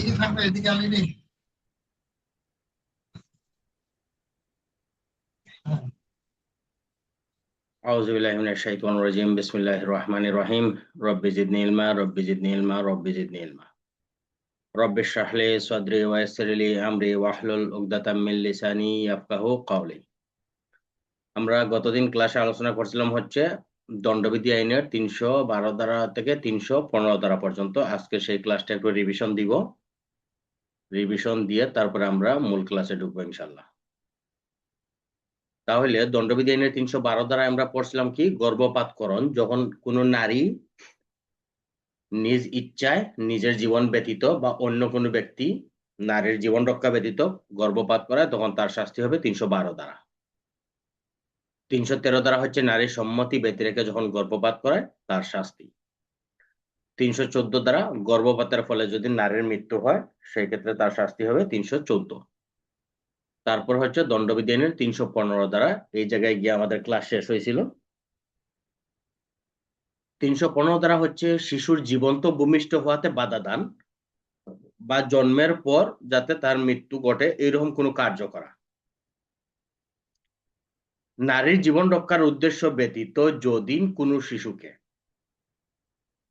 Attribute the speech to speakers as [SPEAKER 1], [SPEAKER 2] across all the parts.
[SPEAKER 1] أعوذ بالله من الشيطان الرجيم بسم الله الرحمن الرحيم رب زدني علما رب زدني علما رب زدني علما رب اشرح لي صدري ويسر لي أمري واحلل عقدة من লিসানি ইয়াফকাহু قولي। আমরা গতদিন ক্লাসে আলোচনা করছিলাম হচ্ছে দণ্ডবিধি আইনের 312 ধারা থেকে 315 ধারা পর্যন্ত। আজকে সেই ক্লাসটা একটু রিভিশন দিব, রিভিশন দিয়ে তারপরে আমরা মূল ক্লাসে ঢুকবো ইনশাআল্লাহ। তাহলে দণ্ডবিধি আইনের 312 ধারায় আমরা পড়ছিলাম কি, গর্ভপাতকরণ, যখন কোনো নারী নিজ ইচ্ছায় নিজের জীবন ব্যতীত বা অন্য কোনো ব্যক্তি নারীর জীবন রক্ষা ব্যতীত গর্ভপাত করায়, তখন তার শাস্তি হবে 312 ধারা। 313 ধারা হচ্ছে নারীর সম্মতি ব্যতি রেখে যখন গর্ভপাত করায় তার শাস্তি। 314 ধারা গর্ভপাতের ফলে যদি নারীর মৃত্যু হয় সেই ক্ষেত্রে তার শাস্তি হবে 314। তারপর হচ্ছে দণ্ডবিধি আইনের 315 ধারা, এই জায়গায় গিয়ে আমাদের ক্লাস শেষ হয়েছিল। 315 ধারা হচ্ছে শিশুর জীবন্ত ভূমিষ্ঠ হওয়াতে বাধা দান বা জন্মের পর যাতে তার মৃত্যু ঘটে এরকম কোনো কার্য করা। নারীর জীবন রক্ষার উদ্দেশ্য ব্যতীত যদি কোনো শিশুকে,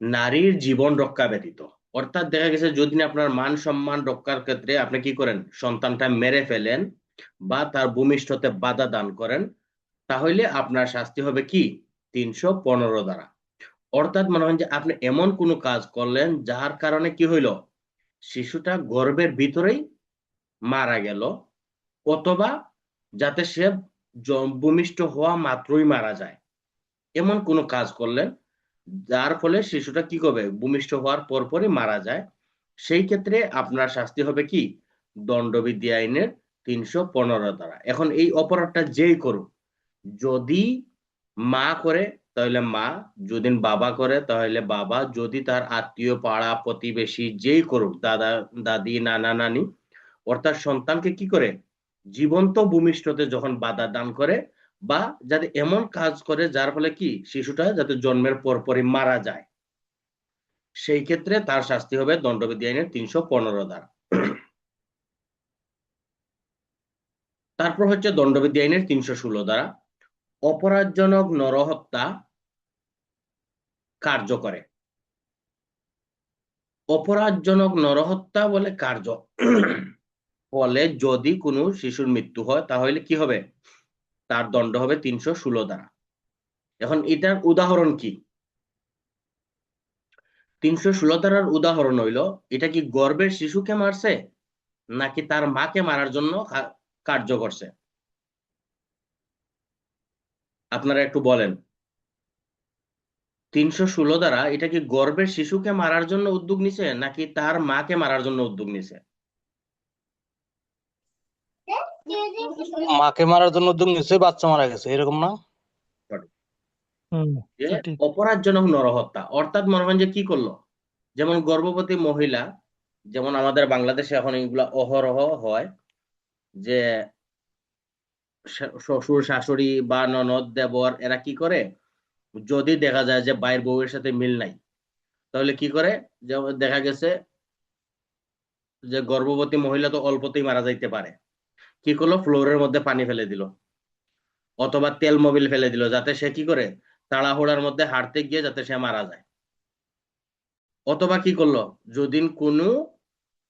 [SPEAKER 1] নারীর জীবন রক্ষা ব্যতীত অর্থাৎ দেখা গেছে যদি আপনার মান সম্মান রক্ষার ক্ষেত্রে আপনি কি করেন, সন্তানটা মেরে ফেলেন বা তার ভূমিষ্ঠতে বাধা দান করেন, তাহলে আপনার শাস্তি হবে কি 315 ধারা। অর্থাৎ মনে হয় যে আপনি এমন কোনো কাজ করলেন যার কারণে কি হইল, শিশুটা গর্ভের ভিতরেই মারা গেল, অথবা যাতে সে ভূমিষ্ঠ হওয়া মাত্রই মারা যায়, এমন কোনো কাজ করলেন যার ফলে শিশুটা কি করবে, ভূমিষ্ঠ হওয়ার পরপরই মারা যায়, সেই ক্ষেত্রে আপনার শাস্তি হবে কি দণ্ডবিধি আইনের 315 ধারা। এখন এই অপরাধটা যেই করুক, যদি মা করে তাহলে মা, যদি বাবা করে তাহলে বাবা, যদি তার আত্মীয় পাড়া প্রতিবেশী যেই করুক, দাদা দাদি নানা নানি, অর্থাৎ সন্তানকে কি করে জীবন্ত ভূমিষ্ঠতে যখন বাধা দান করে বা যাতে এমন কাজ করে যার ফলে কি শিশুটা যাতে জন্মের পরপরই মারা যায়, সেই ক্ষেত্রে তার শাস্তি হবে দণ্ডবিধি আইনের 315 ধারা। তারপর হচ্ছে দণ্ডবিধি আইনের 316 ধারা, অপরাধজনক নরহত্যা কার্য করে। অপরাধজনক নরহত্যা বলে কার্য ফলে যদি কোনো শিশুর মৃত্যু হয় তাহলে কি হবে, তার দণ্ড হবে 316 ধারা। এখন এটার উদাহরণ কি, 316 ধারার উদাহরণ হইল, এটা কি গর্ভের শিশুকে মারছে নাকি তার মাকে মারার জন্য কার্য করছে, আপনারা একটু বলেন। 316 ধারা এটা কি গর্ভের শিশুকে মারার জন্য উদ্যোগ নিছে নাকি তার মাকে মারার জন্য উদ্যোগ নিছে?
[SPEAKER 2] মাকে মারার জন্য উদ্যোগ নিচ্ছে, বাচ্চা মারা গেছে, এরকম না?
[SPEAKER 1] অপরাধজনক নরহত্যা অর্থাৎ মনে হয় যে কি করলো, যেমন গর্ভবতী মহিলা, যেমন আমাদের বাংলাদেশে এখন এগুলা অহরহ হয় যে শ্বশুর শাশুড়ি বা ননদ দেবর এরা কি করে, যদি দেখা যায় যে বাইরের বউয়ের সাথে মিল নাই তাহলে কি করে, যেমন দেখা গেছে যে গর্ভবতী মহিলা তো অল্পতেই মারা যাইতে পারে, কি করলো ফ্লোরের মধ্যে পানি ফেলে দিল অথবা তেল মোবিল ফেলে দিল যাতে সে কি করে তাড়াহুড়ার মধ্যে হাঁটতে গিয়ে যাতে সে মারা যায়। অথবা কি করলো, যদি কোনো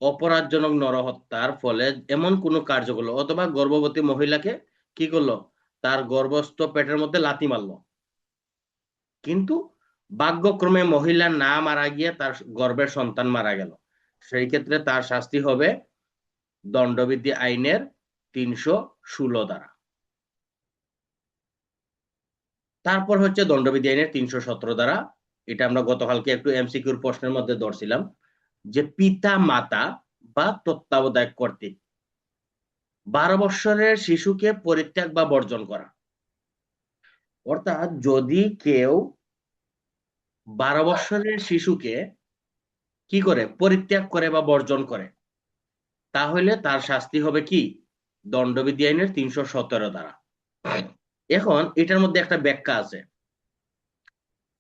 [SPEAKER 1] অপরাধজনক নরহত্যার ফলে এমন কোনো কার্য করলো, অথবা গর্ভবতী মহিলাকে কি করলো, তার গর্ভস্থ পেটের মধ্যে লাথি মারলো, কিন্তু ভাগ্যক্রমে মহিলা না মারা গিয়ে তার গর্ভের সন্তান মারা গেল, সেই ক্ষেত্রে তার শাস্তি হবে দণ্ডবিধি আইনের 316 ধারা। তারপর হচ্ছে দণ্ডবিধি আইনের 317 ধারা, এটা আমরা গতকালকে একটু এমসিকিউর প্রশ্নের মধ্যে ধরছিলাম যে পিতা মাতা বা তত্ত্বাবধায়ক কর্তৃক 12 বৎসরের শিশুকে পরিত্যাগ বা বর্জন করা। অর্থাৎ যদি কেউ 12 বৎসরের শিশুকে কি করে পরিত্যাগ করে বা বর্জন করে, তাহলে তার শাস্তি হবে কি দণ্ডবিধি আইনের 317 ধারা। এখন এটার মধ্যে একটা ব্যাখ্যা আছে,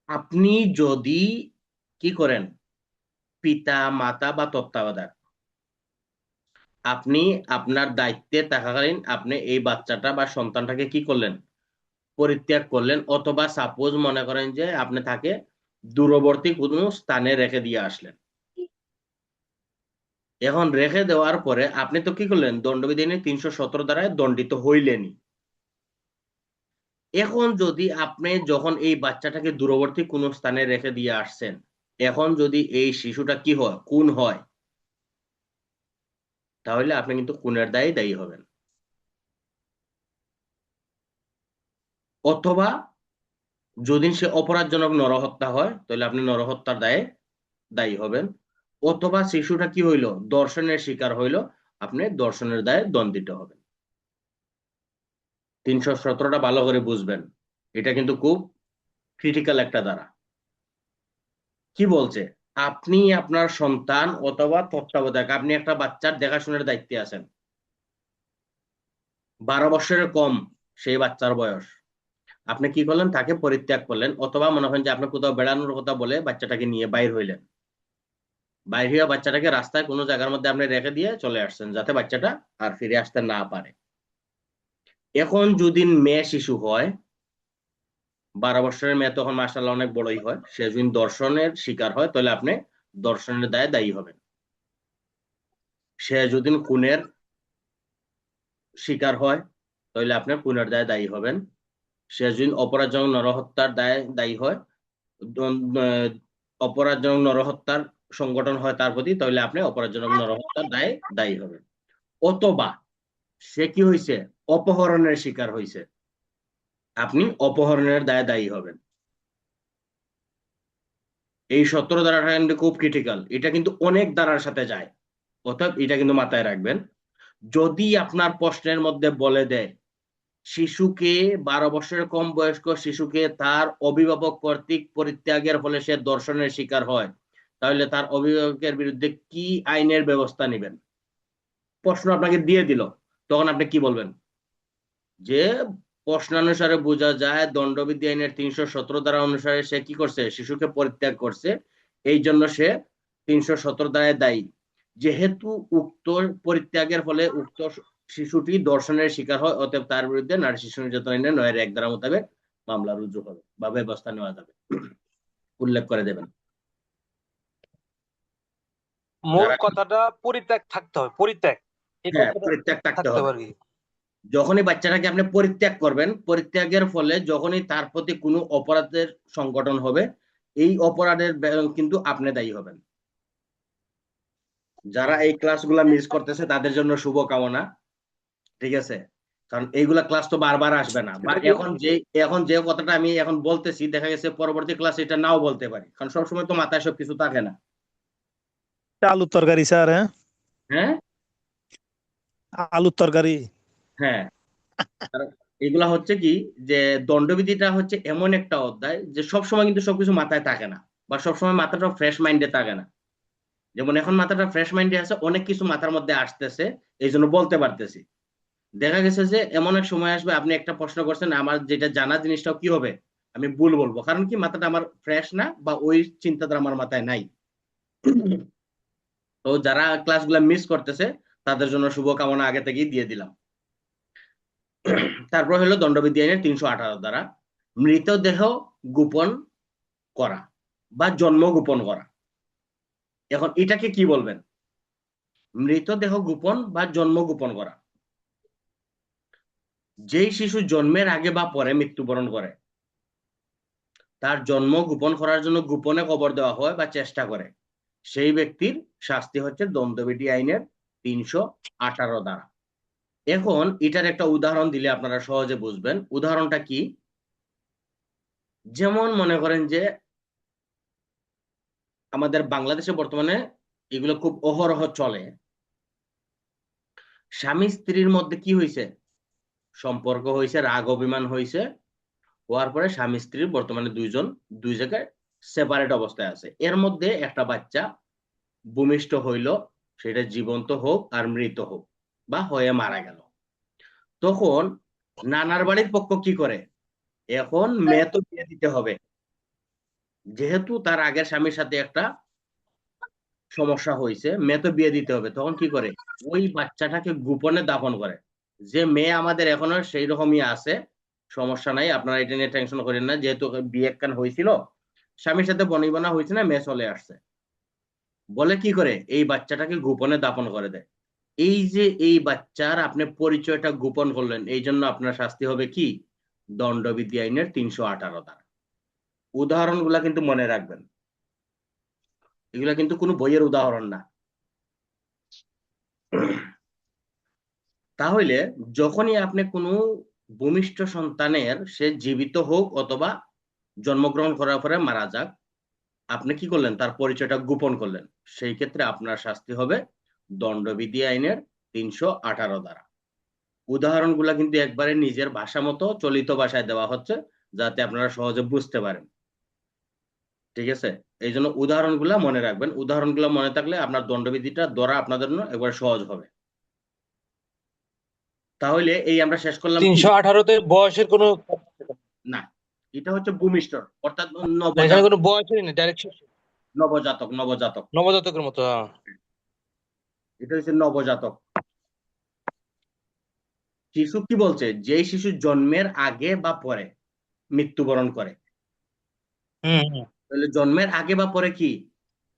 [SPEAKER 1] আপনি যদি কি করেন পিতা মাতা বা তত্ত্বাবধায়ক, আপনি আপনার দায়িত্বে থাকাকালীন আপনি এই বাচ্চাটা বা সন্তানটাকে কি করলেন, পরিত্যাগ করলেন, অথবা সাপোজ মনে করেন যে আপনি তাকে দূরবর্তী কোনো স্থানে রেখে দিয়ে আসলেন। এখন রেখে দেওয়ার পরে আপনি তো কি করলেন, দণ্ডবিধি আইনে 317 দ্বারায় দণ্ডিত হইলেনই। এখন যদি আপনি যখন এই বাচ্চাটাকে দূরবর্তী কোনো স্থানে রেখে দিয়ে আসছেন, এখন যদি এই শিশুটা কি হয়, খুন হয়, তাহলে আপনি কিন্তু খুনের দায়ে দায়ী হবেন। অথবা যদি সে অপরাধজনক নরহত্যা হয়, তাহলে আপনি নরহত্যার দায়ে দায়ী হবেন। অথবা শিশুটা কি হইলো, ধর্ষণের শিকার হইলো, আপনি ধর্ষণের দায়ে দণ্ডিত হবেন। 317টা ভালো করে বুঝবেন, এটা কিন্তু খুব ক্রিটিক্যাল একটা ধারা। কি বলছে, আপনি আপনার সন্তান অথবা তত্ত্বাবধায়ক, আপনি একটা বাচ্চার দেখাশোনার দায়িত্বে আছেন, 12 বছরের কম সেই বাচ্চার বয়স, আপনি কি করলেন, তাকে পরিত্যাগ করলেন, অথবা মনে করেন যে আপনি কোথাও বেড়ানোর কথা বলে বাচ্চাটাকে নিয়ে বাইর হইলেন, বাইর হইয়া বাচ্চাটাকে রাস্তায় কোনো জায়গার মধ্যে আপনি রেখে দিয়ে চলে আসছেন, যাতে বাচ্চাটা আর ফিরে আসতে না পারে। এখন যদি মেয়ে শিশু হয়, 12 বছরের মেয়ে তখন মাশাআল্লাহ অনেক বড়ই হয়, সে যদি ধর্ষণের শিকার হয়, তাহলে আপনি ধর্ষণের দায়ে দায়ী হবেন। সে যদি খুনের শিকার হয়, তাহলে আপনি খুনের দায়ে দায়ী হবেন। সে যদি অপরাধজনক নরহত্যার দায়ে দায়ী হয়, অপরাধজনক নরহত্যার সংগঠন হয় তার প্রতি, তাহলে আপনি অপরাধজনক নরহত্যার দায়ে দায়ী হবেন। অথবা সে কি হয়েছে, অপহরণের শিকার হয়েছে, আপনি অপহরণের দায়ে দায়ী হবেন। এই 17 ধারাটা কিন্তু খুব ক্রিটিক্যাল, এটা কিন্তু অনেক ধারার সাথে যায়, অর্থাৎ এটা কিন্তু মাথায় রাখবেন। যদি আপনার প্রশ্নের মধ্যে বলে দেয় শিশুকে, 12 বছরের কম বয়স্ক শিশুকে তার অভিভাবক কর্তৃক পরিত্যাগের ফলে সে ধর্ষণের শিকার হয়, তাহলে তার অভিভাবকের বিরুদ্ধে কি আইনের ব্যবস্থা নেবেন, প্রশ্ন আপনাকে দিয়ে দিল, তখন আপনি কি বলবেন? যে প্রশ্নানুসারে বোঝা যায় দণ্ডবিধি আইনের 317 ধারা অনুসারে সে কি করছে, শিশুকে পরিত্যাগ করছে, এই জন্য সে 317 ধারায় দায়ী। যেহেতু উক্ত পরিত্যাগের ফলে উক্ত শিশুটি ধর্ষণের শিকার হয়, অতএব তার বিরুদ্ধে নারী শিশু নির্যাতন আইনের 9-1 ধারা মোতাবেক মামলা রুজু হবে বা ব্যবস্থা নেওয়া যাবে, উল্লেখ করে দেবেন।
[SPEAKER 2] মূল
[SPEAKER 1] যারা,
[SPEAKER 2] কথাটা পরিত্যাগ থাকতে হবে, পরিত্যাগ, এই
[SPEAKER 1] হ্যাঁ,
[SPEAKER 2] কথাটা
[SPEAKER 1] পরিত্যাগ থাকতে
[SPEAKER 2] থাকতে
[SPEAKER 1] হবে।
[SPEAKER 2] হবে আর কি।
[SPEAKER 1] যখনই বাচ্চাটাকে আপনি পরিত্যাগ করবেন, পরিত্যাগের ফলে যখনই তার প্রতি কোনো অপরাধের সংগঠন হবে, এই অপরাধের কিন্তু আপনি দায়ী হবেন। যারা এই ক্লাসগুলা মিস করতেছে তাদের জন্য শুভ কামনা, ঠিক আছে? কারণ এইগুলা ক্লাস তো বারবার আসবে না, বা এখন যে কথাটা আমি এখন বলতেছি, দেখা গেছে পরবর্তী ক্লাসে এটা নাও বলতে পারি, কারণ সবসময় তো মাথায় সবকিছু থাকে না।
[SPEAKER 3] আলুর তরকারি স্যার, হ্যাঁ
[SPEAKER 1] হ্যাঁ,
[SPEAKER 3] আলুর তরকারি।
[SPEAKER 1] হ্যাঁ, কারণ এগুলা হচ্ছে কি, যে দণ্ডবিধিটা হচ্ছে এমন একটা অধ্যায় যে সবসময় কিন্তু সবকিছু মাথায় থাকে না, বা সবসময় মাথাটা ফ্রেশ মাইন্ডে থাকে না। যেমন এখন মাথাটা ফ্রেশ মাইন্ডে আছে, অনেক কিছু মাথার মধ্যে আসতেছে, এই জন্য বলতে পারতেছি। দেখা গেছে যে এমন এক সময় আসবে, আপনি একটা প্রশ্ন করছেন, আমার যেটা জানা জিনিসটাও কি হবে, আমি ভুল বলবো, কারণ কি মাথাটা আমার ফ্রেশ না, বা ওই চিন্তাধারা আমার মাথায় নাই। তো যারা ক্লাসগুলো মিস করতেছে তাদের জন্য শুভকামনা আগে থেকেই দিয়ে দিলাম। তারপর হলো দণ্ডবিধি আইনের 318 দ্বারা মৃতদেহ গোপন করা বা জন্ম গোপন করা। এখন এটাকে কি বলবেন, মৃতদেহ গোপন বা জন্ম গোপন করা? যেই শিশু জন্মের আগে বা পরে মৃত্যুবরণ করে, তার জন্ম গোপন করার জন্য গোপনে কবর দেওয়া হয় বা চেষ্টা করে, সেই ব্যক্তির শাস্তি হচ্ছে দণ্ডবিধি আইনের 318 দ্বারা। এখন এটার একটা উদাহরণ দিলে আপনারা সহজে বুঝবেন। উদাহরণটা কি, যেমন মনে করেন যে আমাদের বাংলাদেশে বর্তমানে এগুলো খুব অহরহ চলে। স্বামী স্ত্রীর মধ্যে কি হয়েছে, সম্পর্ক হয়েছে, রাগ অভিমান হয়েছে, হওয়ার পরে স্বামী স্ত্রী বর্তমানে দুইজন দুই জায়গায় সেপারেট অবস্থায় আছে, এর মধ্যে একটা বাচ্চা ভূমিষ্ঠ হইল, সেটা জীবন্ত হোক আর মৃত হোক বা হয়ে মারা গেল, তখন নানার বাড়ির পক্ষ কি করে, এখন মেয়ে তো বিয়ে দিতে হবে, যেহেতু তার আগের স্বামীর সাথে একটা সমস্যা হয়েছে, মেয়ে তো বিয়ে দিতে হবে, তখন কি করে ওই বাচ্চাটাকে গোপনে দাফন করে, যে মেয়ে আমাদের এখনো সেই রকমই আছে, সমস্যা নাই, আপনারা এটা নিয়ে টেনশন করেন না, যেহেতু বিয়ে একখান হয়েছিল, স্বামীর সাথে বনিবনা হয়েছে না, মেয়ে চলে আসছে, বলে কি করে এই বাচ্চাটাকে গোপনে দাফন করে দেয়। এই যে এই বাচ্চার আপনি পরিচয়টা গোপন করলেন, এই জন্য আপনার শাস্তি হবে কি, দণ্ডবিধি আইনের 318 ধারা। উদাহরণগুলা কিন্তু মনে রাখবেন, এগুলা কিন্তু কোনো বইয়ের উদাহরণ না। তাহলে যখনই আপনি কোনো ভূমিষ্ঠ সন্তানের, সে জীবিত হোক অথবা জন্মগ্রহণ করার পরে মারা যাক, আপনি কি করলেন, তার পরিচয়টা গোপন করলেন, সেই ক্ষেত্রে আপনার শাস্তি হবে দণ্ডবিধি আইনের 318 ধারা। উদাহরণগুলা কিন্তু একবারে নিজের ভাষা মতো চলিত ভাষায় দেওয়া হচ্ছে, যাতে আপনারা সহজে বুঝতে পারেন, ঠিক আছে? এই জন্য উদাহরণগুলা মনে রাখবেন, উদাহরণগুলো মনে থাকলে আপনার দণ্ডবিধিটা ধরা আপনাদের জন্য একবার সহজ হবে। তাহলে এই আমরা শেষ করলাম কি,
[SPEAKER 2] 318-তে বয়সের কোনো,
[SPEAKER 1] না এটা হচ্ছে ভূমিষ্ঠ, অর্থাৎ
[SPEAKER 2] এখানে
[SPEAKER 1] নবজাতক,
[SPEAKER 2] কোনো বয়সই নেই, ডাইরেক্ট
[SPEAKER 1] নবজাতক নবজাতক
[SPEAKER 2] নবজাতকের মতো।
[SPEAKER 1] এটা হচ্ছে নবজাতক শিশু। কি বলছে, যে শিশু জন্মের আগে বা পরে মৃত্যুবরণ করে,
[SPEAKER 2] হুম হুম।
[SPEAKER 1] তাহলে জন্মের আগে বা পরে কি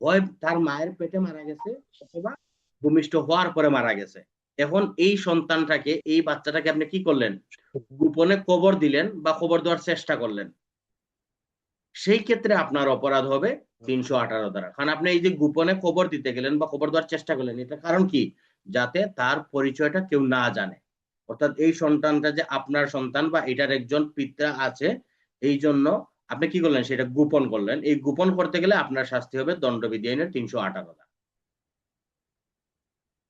[SPEAKER 1] হয়, তার মায়ের পেটে মারা গেছে অথবা ভূমিষ্ঠ হওয়ার পরে মারা গেছে। এখন এই সন্তানটাকে, এই বাচ্চাটাকে আপনি কি করলেন, গোপনে কবর দিলেন বা কবর দেওয়ার চেষ্টা করলেন, সেই ক্ষেত্রে আপনার অপরাধ হবে 318 ধারা। কারণ আপনি এই যে গোপনে কবর দিতে গেলেন বা কবর দেওয়ার চেষ্টা করলেন, এটা কারণ কি, যাতে তার পরিচয়টা কেউ না জানে, অর্থাৎ এই সন্তানটা যে আপনার সন্তান বা এটার একজন পিতা আছে, এই জন্য আপনি কি করলেন, সেটা গোপন করলেন। এই গোপন করতে গেলে আপনার শাস্তি হবে দণ্ডবিধি আইনের 318 ধারা।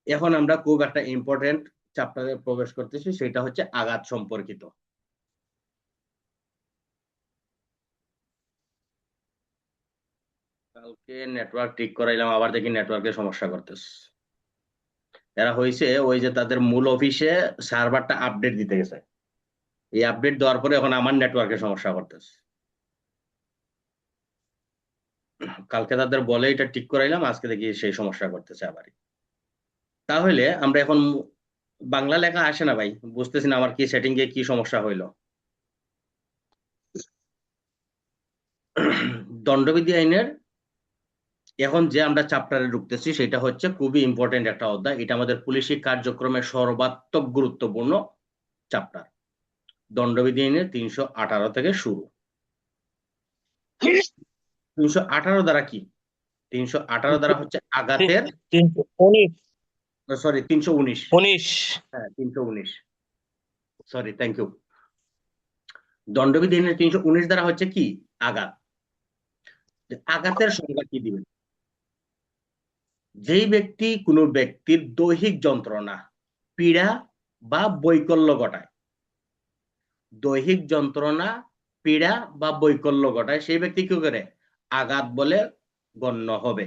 [SPEAKER 1] এখন আমরা খুব একটা ইম্পর্টেন্ট চ্যাপ্টারে প্রবেশ করতেছি, সেটা হচ্ছে আঘাত সম্পর্কিত। কালকে নেটওয়ার্ক ঠিক করাইলাম, আবার দেখি নেটওয়ার্কের সমস্যা করতেছে। এরা হয়েছে ওই যে তাদের মূল অফিসে সার্ভারটা আপডেট দিতে গেছে, এই আপডেট দেওয়ার পরে এখন আমার নেটওয়ার্কের সমস্যা করতেছে। কালকে তাদের বলে এটা ঠিক করাইলাম, আজকে দেখি সেই সমস্যা করতেছে আবারই। তাহলে আমরা এখন বাংলা লেখা আসে না ভাই, বুঝতেছি না আমার কি সেটিং এ কি সমস্যা হইলো। দণ্ডবিধি আইনের এখন যে আমরা চ্যাপ্টারে ঢুকতেছি, সেটা হচ্ছে খুবই ইম্পর্টেন্ট একটা অধ্যায়, এটা আমাদের পুলিশি কার্যক্রমের সর্বাত্মক গুরুত্বপূর্ণ চ্যাপ্টার। দণ্ডবিধি আইনের 318 থেকে শুরু। 318 দ্বারা কি, 318 দ্বারা হচ্ছে আঘাতের,
[SPEAKER 2] 319।
[SPEAKER 1] সরি 319,
[SPEAKER 2] 19।
[SPEAKER 1] হ্যাঁ 319, সরি থ্যাংক ইউ। দণ্ডবিধি আইনের 319 দ্বারা হচ্ছে কি, আঘাত। আঘাতের সংজ্ঞা কি দিবেন, যেই ব্যক্তি কোনো ব্যক্তির দৈহিক যন্ত্রণা, পীড়া বা বৈকল্য ঘটায়, দৈহিক যন্ত্রণা, পীড়া বা বৈকল্য ঘটায়, সেই ব্যক্তি কি করে, আঘাত বলে গণ্য হবে।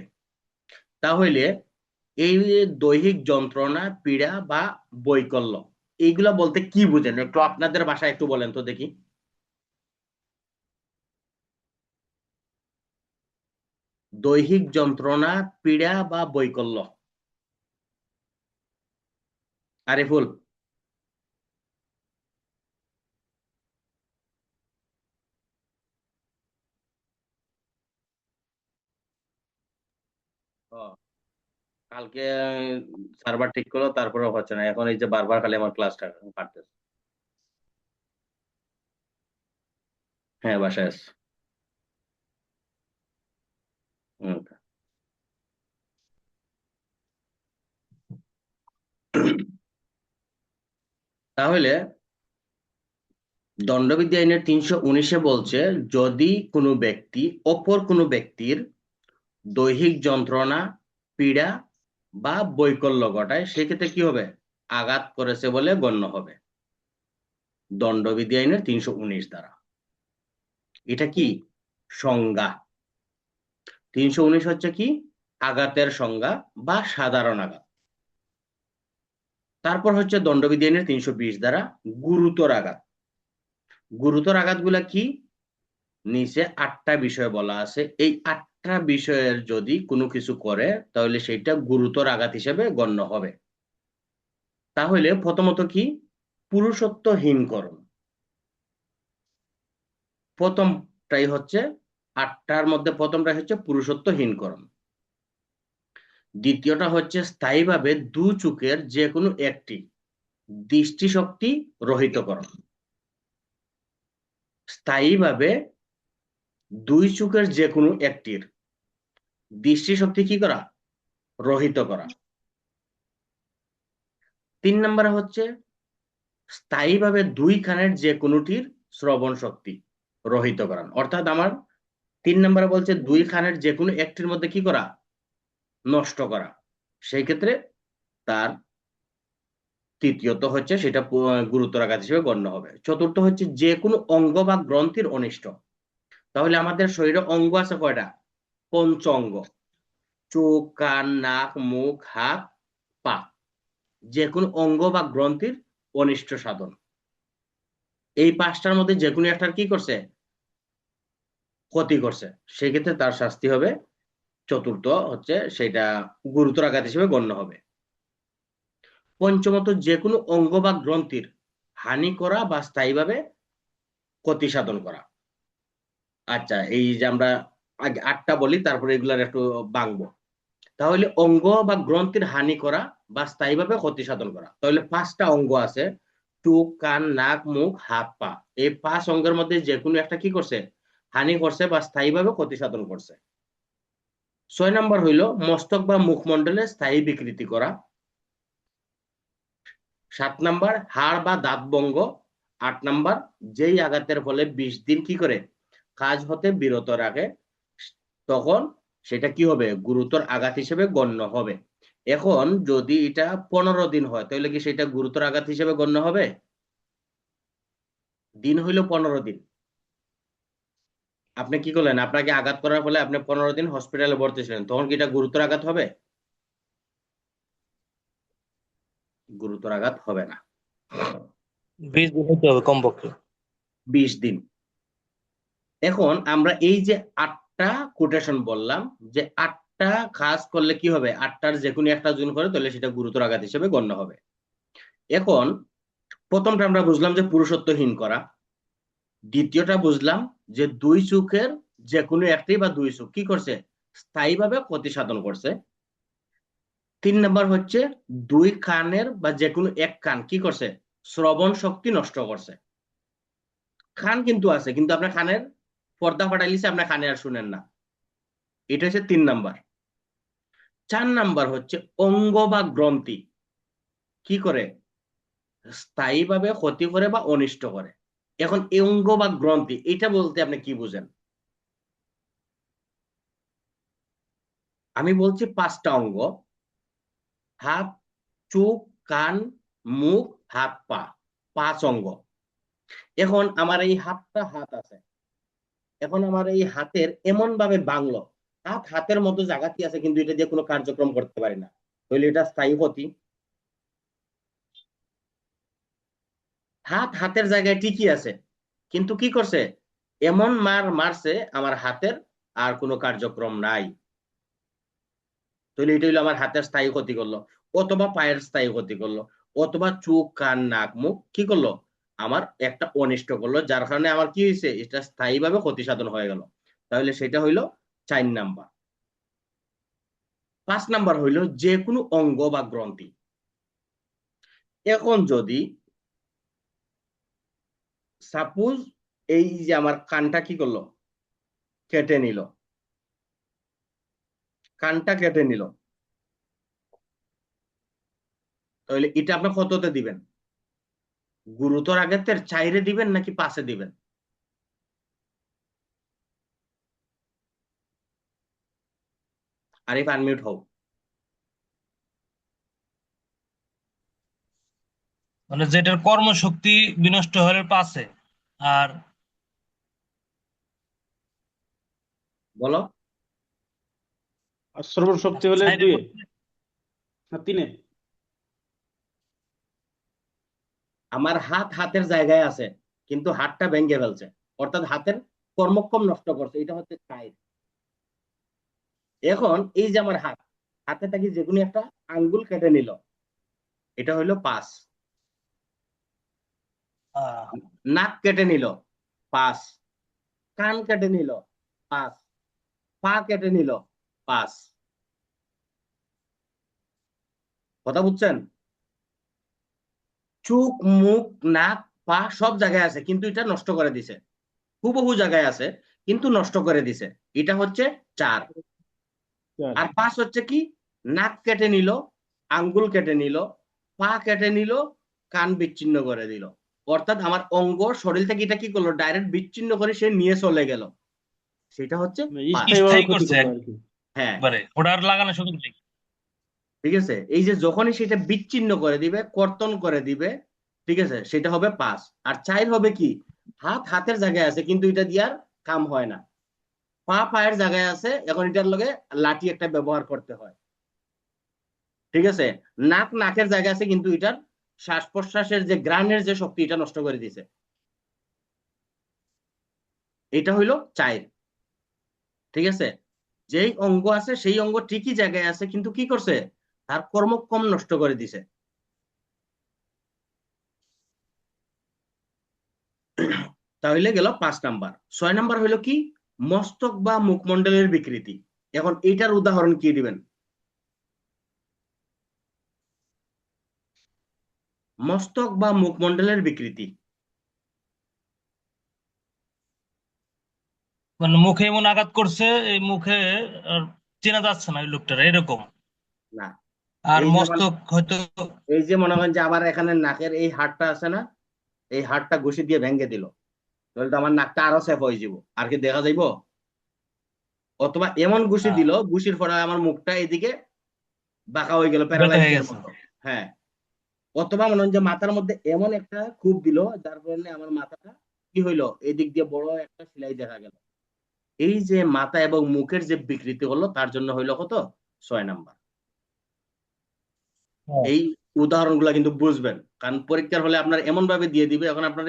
[SPEAKER 1] তাহলে এই দৈহিক যন্ত্রণা, পীড়া বা বৈকল্য, এইগুলা বলতে কি বুঝেন, একটু আপনাদের ভাষায় একটু বলেন তো দেখি। দৈহিক যন্ত্রণা, পীড়া বা বৈকল্য, আরিফুল। ও, কালকে সার্ভার ঠিক করলো, তারপরে হচ্ছে না, এখন এই যে বারবার খালি আমার ক্লাসটা কাটতেছে। হ্যাঁ বাসায় আছে। হুম। তাহলে দণ্ডবিধি আইনের 319-এ বলছে, যদি কোনো ব্যক্তি অপর কোনো ব্যক্তির দৈহিক যন্ত্রণা, পীড়া বা বৈকল্য ঘটায়, সেক্ষেত্রে কি হবে, আঘাত করেছে বলে গণ্য হবে দণ্ডবিধি আইনের 319 দ্বারা। এটা কি সংজ্ঞা, 319 হচ্ছে কি, আঘাতের সংজ্ঞা বা সাধারণ আঘাত। তারপর হচ্ছে দণ্ডবিধি আইনের 320 দ্বারা গুরুতর আঘাত। গুরুতর আঘাত গুলা কি, নিচে 8টা বিষয় বলা আছে, এই একটা বিষয়ের যদি কোনো কিছু করে তাহলে সেটা গুরুতর আঘাত হিসেবে গণ্য হবে। তাহলে প্রথমত কি পুরুষত্বহীনকরণ, প্রথমটাই হচ্ছে, আটটার মধ্যে প্রথমটাই হচ্ছে পুরুষত্বহীনকরণ। দ্বিতীয়টা হচ্ছে স্থায়ীভাবে দু চোখের যে কোনো একটি দৃষ্টিশক্তি রহিতকরণ। স্থায়ীভাবে দুই চোখের যে কোনো একটির দৃষ্টিশক্তি কি করা? রহিত করা। 3 নম্বরে হচ্ছে স্থায়ীভাবে দুই কানের যে কোনোটির শ্রবণ শক্তি রহিত করা। অর্থাৎ আমার 3 নম্বরে বলছে দুই কানের যে কোনো একটির মধ্যে কি করা? নষ্ট করা। সেই ক্ষেত্রে তার তৃতীয়ত হচ্ছে সেটা গুরুতর আঘাত হিসেবে গণ্য হবে। চতুর্থ হচ্ছে যে কোনো অঙ্গ বা গ্রন্থির অনিষ্ট। তাহলে আমাদের শরীরে অঙ্গ আছে কয়টা? পঞ্চ অঙ্গ। চোখ, কান, নাক, মুখ, হাত, পা। যে কোনো অঙ্গ বা গ্রন্থির অনিষ্ট সাধন। এই পাঁচটার মধ্যে যে কোনো একটার কি করছে? ক্ষতি করছে। সেক্ষেত্রে তার শাস্তি হবে, চতুর্থ হচ্ছে সেটা গুরুতর আঘাত হিসেবে গণ্য হবে। পঞ্চমত যে কোনো অঙ্গ বা গ্রন্থির হানি করা বা স্থায়ীভাবে ক্ষতি সাধন করা। আচ্ছা, এই যে আমরা আগে 8টা বলি, তারপরে এগুলার একটু ভাঙবো। তাহলে অঙ্গ বা গ্রন্থির হানি করা বা স্থায়ীভাবে ক্ষতি সাধন করা। তাহলে 5টা অঙ্গ আছে, চোখ, কান, নাক, মুখ, হাত, পা। এই 5 অঙ্গের মধ্যে যে কোনো একটা কি করছে? হানি করছে বা স্থায়ীভাবে ক্ষতি সাধন করছে। 6 নম্বর হইল মস্তক বা মুখমণ্ডলে স্থায়ী বিকৃতি করা। 7 নম্বর হাড় বা দাঁত ভঙ্গ। 8 নম্বর যেই আঘাতের ফলে 20 দিন কি করে কাজ হতে বিরত রাখে, তখন সেটা কি হবে? গুরুতর আঘাত হিসেবে গণ্য হবে। এখন যদি এটা 15 দিন হয় তাহলে কি সেটা গুরুতর আঘাত হিসেবে গণ্য হবে? দিন হইল 15 দিন। আপনি কি করলেন? আপনাকে আঘাত করার ফলে আপনি 15 দিন হসপিটালে ভর্তি ছিলেন, তখন কি এটা গুরুতর আঘাত হবে? গুরুতর আঘাত হবে না।
[SPEAKER 2] 20 দিন হতে হবে কমপক্ষে।
[SPEAKER 1] 20 দিন। এখন আমরা এই যে 8টা কোটেশন বললাম, যে 8টা কাজ করলে কি হবে, 8টার যে কোনো একটা জুন করে তাহলে সেটা গুরুতর আঘাত হিসেবে গণ্য হবে। এখন প্রথমটা আমরা বুঝলাম যে পুরুষত্বহীন করা। দ্বিতীয়টা বুঝলাম যে দুই চোখের যে কোনো একটি বা দুই চোখ কি করছে? স্থায়ীভাবে ক্ষতি সাধন করছে। 3 নম্বর হচ্ছে দুই কানের বা যে কোনো এক কান কি করছে? শ্রবণ শক্তি নষ্ট করছে। কান কিন্তু আছে, কিন্তু আপনার কানের পর্দা ফাটাইলিছে, আপনার কানে আর শুনেন না। এটা হচ্ছে 3 নাম্বার। 4 নাম্বার হচ্ছে অঙ্গ বা গ্রন্থি কি করে? স্থায়ীভাবে ক্ষতি করে বা অনিষ্ট করে। এখন এই অঙ্গ বা গ্রন্থি এটা বলতে আপনি কি বুঝেন? আমি বলছি 5টা অঙ্গ: হাত, চোখ, কান, মুখ, হাত, পা। 5 অঙ্গ। এখন আমার এই হাত আছে, এখন আমার এই হাতের এমন ভাবে ভাঙলো, হাতের মতো জায়গাতে আছে কিন্তু এটা দিয়ে কোনো কার্যক্রম করতে পারি না, তাহলে এটা স্থায়ী ক্ষতি। হাতের জায়গায় ঠিকই আছে, কিন্তু কি করছে? এমন মারছে আমার হাতের আর কোনো কার্যক্রম নাই, তাহলে এটা হইলো আমার হাতের স্থায়ী ক্ষতি করলো। অথবা পায়ের স্থায়ী ক্ষতি করলো, অথবা চোখ, কান, নাক, মুখ কি করলো? আমার একটা অনিষ্ট করলো, যার কারণে আমার কি হয়েছে? এটা স্থায়ীভাবে ক্ষতি সাধন হয়ে গেল। তাহলে সেটা হইলো 4 নাম্বার। 5 নাম্বার হইলো যে কোনো অঙ্গ বা গ্রন্থি। এখন যদি সাপোজ এই যে আমার কানটা কি করলো? কেটে নিল। কানটা কেটে নিল, তাহলে এটা আপনি কততে দিবেন? গুরুতর আঘাতের 4-এ দিবেন নাকি 5-এ দিবেন? আরিফ, আনমিউট হও।
[SPEAKER 2] মানে যেটার কর্মশক্তি বিনষ্ট হলে 5-এ, আর
[SPEAKER 1] বলো।
[SPEAKER 4] আর শ্রবণ শক্তি হলে
[SPEAKER 2] সাইডে
[SPEAKER 4] 2-এ না 3-এ?
[SPEAKER 1] আমার হাতের জায়গায় আছে, কিন্তু হাতটা ভেঙে ফেলছে, অর্থাৎ হাতের কর্মক্ষম নষ্ট করছে, এটা হচ্ছে 4। এখন এই যে আমার হাতে থাকি যে কোনো একটা আঙ্গুল কেটে নিল, এটা হইলো 5।
[SPEAKER 2] আহ,
[SPEAKER 1] নাক কেটে নিল 5, কান কেটে নিল 5, পা কেটে নিল 5। কথা বুঝছেন? চোখ, মুখ, নাক, পা সব জায়গায় আছে, কিন্তু এটা নষ্ট করে দিছে। হুবহু জায়গায় আছে কিন্তু নষ্ট করে দিছে। এটা হচ্ছে 4।
[SPEAKER 4] 4।
[SPEAKER 1] আর 5 হচ্ছে কি, নাক কেটে নিল, আঙ্গুল কেটে নিল, পা কেটে নিল, কান বিচ্ছিন্ন করে দিল। অর্থাৎ আমার অঙ্গ শরীর থেকে এটা কি করলো, ডাইরেক্ট বিচ্ছিন্ন করে সে নিয়ে চলে গেল। সেটা হচ্ছে 5।
[SPEAKER 4] স্থায়ীভাবে
[SPEAKER 2] স্থায়ী
[SPEAKER 4] ক্ষতি
[SPEAKER 2] করছে
[SPEAKER 4] করলো আর কি।
[SPEAKER 1] হ্যাঁ,
[SPEAKER 2] একবারে, ওটা আর লাগানোর সুযোগ নেই।
[SPEAKER 1] ঠিক আছে। এই যে যখনই সেটা বিচ্ছিন্ন করে দিবে, কর্তন করে দিবে, ঠিক আছে, সেটা হবে 5। আর 4 হবে কি, হাতের জায়গায় আছে কিন্তু এটা দিয়ে আর কাম হয় না। পা পায়ের জায়গায় আছে, এখন এটার লগে লাঠি একটা ব্যবহার করতে হয়। ঠিক আছে। নাক নাকের জায়গায় আছে কিন্তু এটার শ্বাস প্রশ্বাসের যে গ্রানের যে শক্তি, এটা নষ্ট করে দিছে। এটা হইলো 4। ঠিক আছে। যেই অঙ্গ আছে সেই অঙ্গ ঠিকই জায়গায় আছে, কিন্তু কি করছে, তার কর্মক্ষম নষ্ট করে দিছে। তাহলে গেল 5 নাম্বার। 6 নাম্বার হইলো কি, মস্তক বা মুখমণ্ডলের বিকৃতি। এখন এটার উদাহরণ কি দিবেন? মস্তক বা মুখমণ্ডলের বিকৃতি।
[SPEAKER 2] মানে মুখে এমন আঘাত করছে, এই মুখে আর চেনা যাচ্ছে না ওই লোকটার, এরকম।
[SPEAKER 1] না,
[SPEAKER 2] আর
[SPEAKER 1] এই যে
[SPEAKER 2] মস্তক হয়তো।
[SPEAKER 1] এই যে মনে করেন যে আবার এখানে নাকের এই হাড়টা আছে না, এই হাড়টা ঘুষি দিয়ে ভেঙে দিল, তাহলে তো আমার নাকটা আরো সেফ হয়ে যাব, আর কি দেখা যাইব? অথবা এমন ঘুষি
[SPEAKER 2] আহ,
[SPEAKER 1] দিল, ঘুষির ফলে আমার মুখটা এদিকে বাঁকা হয়ে গেল,
[SPEAKER 2] বেঁকা হয়ে
[SPEAKER 1] প্যারালাইজের
[SPEAKER 2] গেছে।
[SPEAKER 1] মতো। হ্যাঁ। অথবা মনে হয় যে মাথার মধ্যে এমন একটা খুব দিল, যার কারণে আমার মাথাটা কি হইলো, এদিক দিয়ে বড় একটা সেলাই দেখা গেল। এই যে মাথা এবং মুখের যে বিকৃতি হলো, তার জন্য হইলো কত, 6 নাম্বার।
[SPEAKER 2] হ্যাঁ।
[SPEAKER 1] এই উদাহরণগুলো কিন্তু বুঝবেন, কারণ পরীক্ষার হলে আপনার এমন ভাবে দিয়ে দিবে, এখন আপনার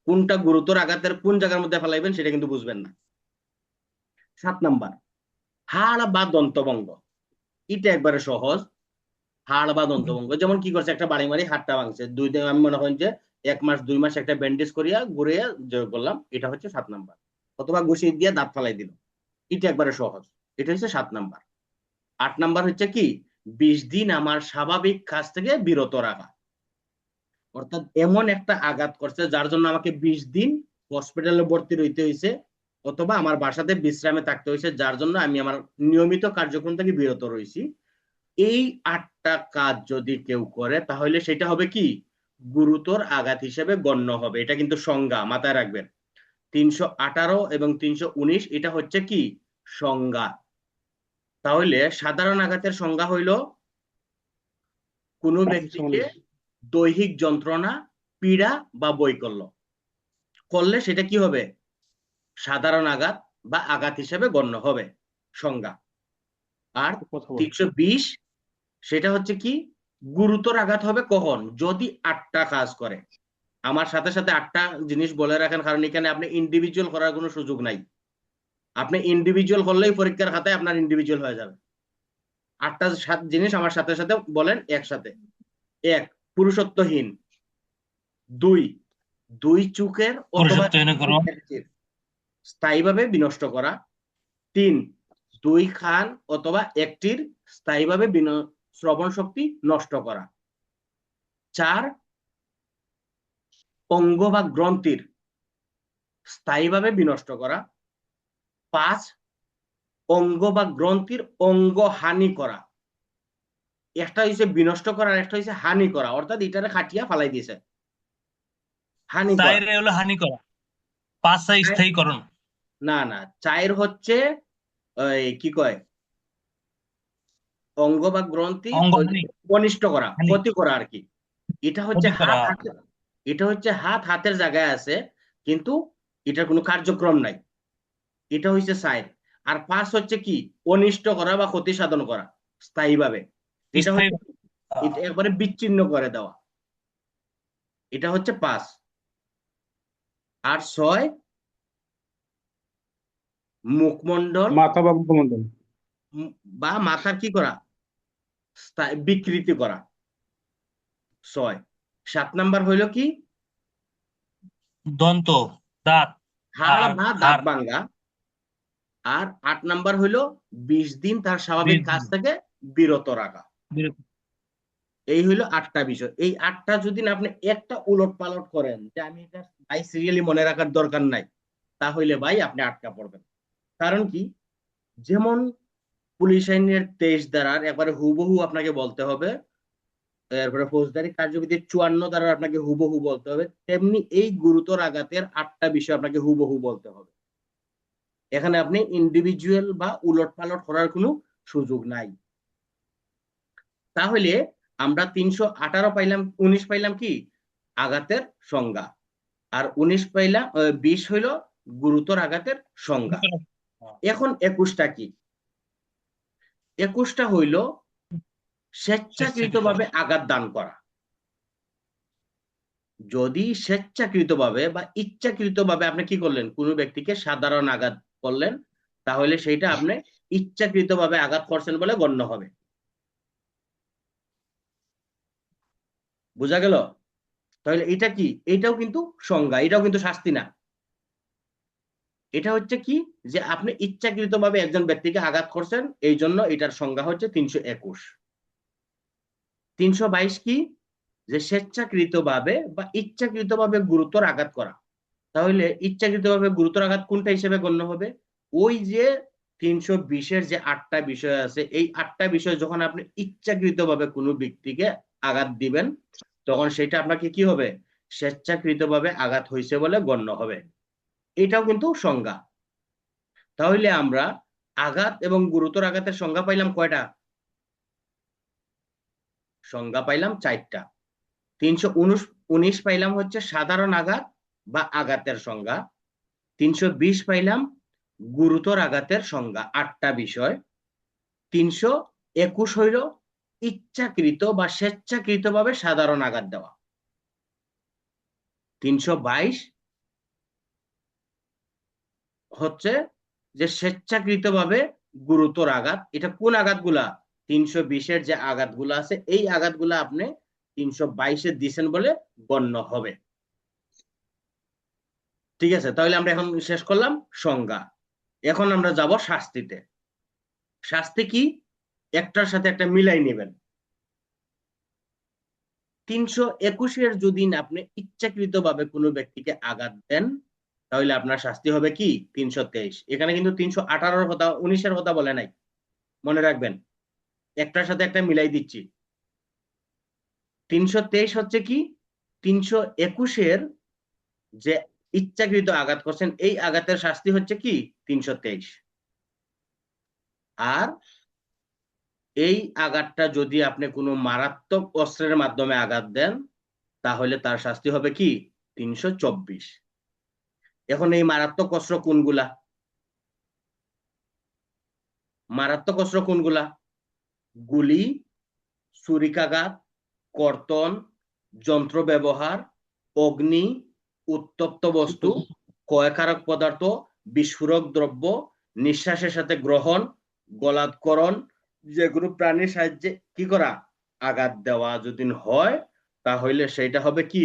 [SPEAKER 1] কোনটা গুরুতর আঘাতের কোন জায়গার মধ্যে ফেলাইবেন সেটা কিন্তু বুঝবেন না। 7 নাম্বার, হাড় বা দন্তবঙ্গ। এটা একবারে সহজ। হাড় বা দন্তবঙ্গ, যেমন কি করছে, একটা বাড়ি মারি হাড়টা ভাঙছে, 2 দিন, আমি মনে করেন যে 1 মাস 2 মাস একটা ব্যান্ডেজ করিয়া ঘুরিয়ে যে করলাম, এটা হচ্ছে 7 নাম্বার। অথবা ঘুষি দিয়ে দাঁত ফালাই দিল, এটা একবারে সহজ। এটা হচ্ছে 7 নাম্বার। 8 নাম্বার হচ্ছে কি, 20 দিন আমার স্বাভাবিক কাজ থেকে বিরত রাখা। অর্থাৎ এমন একটা আঘাত করছে যার জন্য আমাকে 20 দিন হসপিটালে ভর্তি রইতে হয়েছে, অথবা আমার বাসাতে বিশ্রামে থাকতে হয়েছে, যার জন্য আমি আমার নিয়মিত কার্যক্রম থেকে বিরত রয়েছি। এই 8টা কাজ যদি কেউ করে, তাহলে সেটা হবে কি, গুরুতর আঘাত হিসেবে গণ্য হবে। এটা কিন্তু সংজ্ঞা, মাথায় রাখবেন। 318 এবং 319 এটা হচ্ছে কি, সংজ্ঞা। তাহলে সাধারণ আঘাতের সংজ্ঞা হইল, কোনো ব্যক্তিকে
[SPEAKER 4] 19।
[SPEAKER 1] দৈহিক যন্ত্রণা, পীড়া বা বৈকল্য করলে সেটা কি হবে, সাধারণ আঘাত বা আঘাত হিসেবে গণ্য হবে, সংজ্ঞা। আর
[SPEAKER 4] কথা বল।
[SPEAKER 1] 320 সেটা হচ্ছে কি, গুরুতর আঘাত হবে কখন, যদি 8টা কাজ করে। আমার সাথে সাথে 8টা জিনিস বলে রাখেন, কারণ এখানে আপনি ইন্ডিভিজুয়াল করার কোনো সুযোগ নাই। আপনি ইন্ডিভিজুয়াল করলেই পরীক্ষার খাতায় আপনার ইন্ডিভিজুয়াল হয়ে যাবে। 8টা জিনিস আমার সাথে সাথে বলেন একসাথে। 1, পুরুষত্বহীন। 2, দুই চোখের অথবা
[SPEAKER 2] পুরুষত্বহীন করো।
[SPEAKER 1] ব্যক্তির স্থায়ীভাবে বিনষ্ট করা। 3, দুই খান অথবা একটির স্থায়ীভাবে শ্রবণ শক্তি নষ্ট করা। 4, অঙ্গ বা গ্রন্থির স্থায়ীভাবে বিনষ্ট করা। 5, অঙ্গ বা গ্রন্থির অঙ্গ হানি করা। একটা হচ্ছে বিনষ্ট করা, আর একটা হচ্ছে হানি করা, অর্থাৎ এটারে খাটিয়া ফালাই দিয়েছে, হানি করা।
[SPEAKER 2] চাইরে হলো হানি করা, পাঁচটা স্থায়ীকরণ।
[SPEAKER 1] না না, 4 হচ্ছে ওই কি কয়, অঙ্গ বা গ্রন্থি
[SPEAKER 2] অঙ্গহানি।
[SPEAKER 1] অনিষ্ট করা,
[SPEAKER 2] হানি।
[SPEAKER 1] ক্ষতি করা আর কি। এটা হচ্ছে
[SPEAKER 2] ক্ষতি করা।
[SPEAKER 1] এটা হচ্ছে হাতের জায়গায় আছে, কিন্তু এটার কোনো কার্যক্রম নাই। এটা হচ্ছে 4। আর 5 হচ্ছে কি, অনিষ্ট করা বা ক্ষতি সাধন করা স্থায়ীভাবে। এটা
[SPEAKER 2] স্থায়ী।
[SPEAKER 1] হচ্ছে, এটা একবারে বিচ্ছিন্ন করে দেওয়া। এটা হচ্ছে 5। আর 6, মুখমণ্ডল,
[SPEAKER 4] মাথা বা মুখমণ্ডল।
[SPEAKER 1] বা মাথার কি করা, বিকৃতি করা। 6। 7 নাম্বার হইল কি,
[SPEAKER 2] দন্ত, দাঁত,
[SPEAKER 1] হাড়
[SPEAKER 2] আর
[SPEAKER 1] বা দাঁত
[SPEAKER 2] হাড়,
[SPEAKER 1] ভাঙ্গা। আর 8 নাম্বার হইল 20 দিন তার স্বাভাবিক কাজ
[SPEAKER 2] বৃদ্ধি,
[SPEAKER 1] থেকে বিরত রাখা।
[SPEAKER 2] বিরতি।
[SPEAKER 1] এই হইলো 8টা বিষয়। এই 8টা যদি না আপনি একটা উলট পালট করেন যে আমি এটা ভাই সিরিয়ালি মনে রাখার দরকার নাই, তাহলে ভাই আপনি আটকা পড়বেন। কারণ কি, যেমন পুলিশ আইনের 23 ধারার একবারে হুবহু আপনাকে বলতে হবে, এরপরে ফৌজদারি কার্যবিধির 54 ধারার আপনাকে হুবহু বলতে হবে, তেমনি এই গুরুতর আঘাতের 8টা বিষয় আপনাকে হুবহু বলতে হবে। এখানে আপনি ইন্ডিভিজুয়াল বা উলট পালট করার কোনো সুযোগ নাই। তাহলে আমরা 318 পাইলাম, 19 পাইলাম কি আঘাতের সংজ্ঞা, আর 19 পাইলাম 20 হইল গুরুতর আঘাতের সংজ্ঞা। এখন 21টা কি, 21টা হইল স্বেচ্ছাকৃতভাবে আঘাত দান করা। যদি স্বেচ্ছাকৃতভাবে বা ইচ্ছাকৃতভাবে আপনি কি করলেন, কোনো ব্যক্তিকে সাধারণ আঘাত করলেন, তাহলে সেইটা আপনি ইচ্ছাকৃতভাবে আঘাত করছেন বলে গণ্য হবে। বোঝা গেল? তাহলে এটা কি, এটাও কিন্তু সংজ্ঞা, এটাও কিন্তু শাস্তি না। এটা হচ্ছে কি, যে আপনি ইচ্ছাকৃতভাবে একজন ব্যক্তিকে আঘাত করছেন, এই জন্য এটার সংজ্ঞা হচ্ছে 321। 322 কি, যে স্বেচ্ছাকৃতভাবে বা ইচ্ছাকৃতভাবে গুরুতর আঘাত করা। তাহলে ইচ্ছাকৃতভাবে গুরুতর আঘাত কোনটা হিসেবে গণ্য হবে, ওই যে 320-এর যে 8টা বিষয় আছে, এই 8টা বিষয় যখন আপনি ইচ্ছাকৃতভাবে কোনো ব্যক্তিকে আঘাত দিবেন, তখন সেটা আপনাকে কি হবে, স্বেচ্ছাকৃতভাবে আঘাত হয়েছে বলে গণ্য হবে। এটাও কিন্তু সংজ্ঞা। তাহলে আমরা আঘাত এবং গুরুতর আঘাতের সংজ্ঞা পাইলাম কয়টা, সংজ্ঞা পাইলাম 4টা। 319 পাইলাম হচ্ছে সাধারণ আঘাত বা আঘাতের সংজ্ঞা। 320 পাইলাম গুরুতর আঘাতের সংজ্ঞা, 8টা বিষয়। 321 হইল ইচ্ছাকৃত বা স্বেচ্ছাকৃতভাবে সাধারণ আঘাত দেওয়া। 322 হচ্ছে যে স্বেচ্ছাকৃতভাবে গুরুতর আঘাত। এটা কোন আঘাতগুলা, 320-এর যে আঘাতগুলো আছে, এই আঘাতগুলা আপনি 322-এ দিছেন বলে গণ্য হবে। ঠিক আছে, তাহলে আমরা এখন শেষ করলাম সংজ্ঞা। এখন আমরা যাব শাস্তিতে। শাস্তি কি, একটার সাথে একটা মিলাই নেবেন। 321-এর যদি আপনি ইচ্ছাকৃতভাবে কোনো ব্যক্তিকে আঘাত দেন, তাহলে আপনার শাস্তি হবে কি 323। এখানে কিন্তু 318-র কথা, 19-এর কথা বলে নাই, মনে রাখবেন, একটার সাথে একটা মিলাই দিচ্ছি। 323 হচ্ছে কি, 321-এর যে ইচ্ছাকৃত আঘাত করছেন, এই আঘাতের শাস্তি হচ্ছে কি 323। আর এই আঘাতটা যদি আপনি কোনো মারাত্মক অস্ত্রের মাধ্যমে আঘাত দেন, তাহলে তার শাস্তি হবে কি 324। এখন এই মারাত্মক অস্ত্র কোনগুলা, মারাত্মক অস্ত্র কোনগুলা, গুলি, ছুরিকাঘাত, কর্তন, যন্ত্র ব্যবহার, অগ্নি, উত্তপ্ত বস্তু, ক্ষয়কারক পদার্থ, বিস্ফোরক দ্রব্য, নিঃশ্বাসের সাথে গ্রহণ, গলাধকরণ, যেগুলো প্রাণীর সাহায্যে কি করা, আঘাত দেওয়া যদি হয়, তাহলে সেটা হবে কি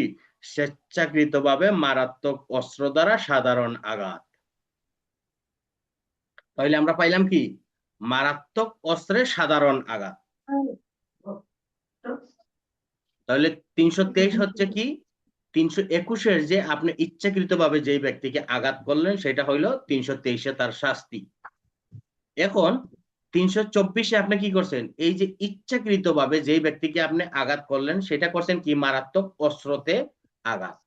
[SPEAKER 1] স্বেচ্ছাকৃতভাবে মারাত্মক অস্ত্র দ্বারা সাধারণ আঘাত। তাহলে আমরা পাইলাম কি, মারাত্মক অস্ত্রের সাধারণ আঘাত। তাহলে 323 হচ্ছে কি, 321-এর যে আপনি ইচ্ছাকৃতভাবে যে ব্যক্তিকে আঘাত করলেন, সেটা হইলো 323-এ তার শাস্তি। এখন 324-এ আপনি কি করছেন, এই যে ইচ্ছাকৃতভাবে যে ব্যক্তিকে আপনি আঘাত করলেন, সেটা করছেন কি মারাত্মক অস্ত্রতে আঘাত।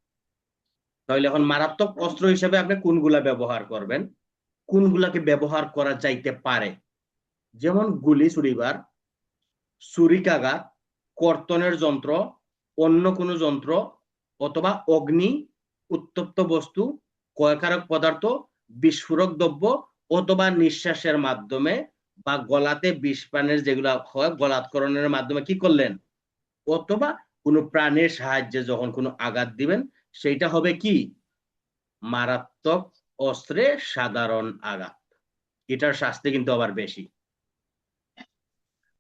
[SPEAKER 1] তাহলে এখন মারাত্মক অস্ত্র হিসেবে আপনি কোনগুলা ব্যবহার করবেন, কোনগুলাকে ব্যবহার করা যাইতে পারে, যেমন গুলি ছুড়িবার, ছুরিকাঘাত, কর্তনের যন্ত্র, অন্য কোনো যন্ত্র, অথবা অগ্নি, উত্তপ্ত বস্তু, ক্ষয়কারক পদার্থ, বিস্ফোরক দ্রব্য, অথবা নিঃশ্বাসের মাধ্যমে বা গলাতে বিষ পানের যেগুলো হয় গলাধকরণের মাধ্যমে কি করলেন, অথবা কোনো প্রাণের সাহায্যে যখন কোনো আঘাত দিবেন, সেইটা হবে কি মারাত্মক অস্ত্রে সাধারণ আঘাত। এটার শাস্তি কিন্তু আবার বেশি।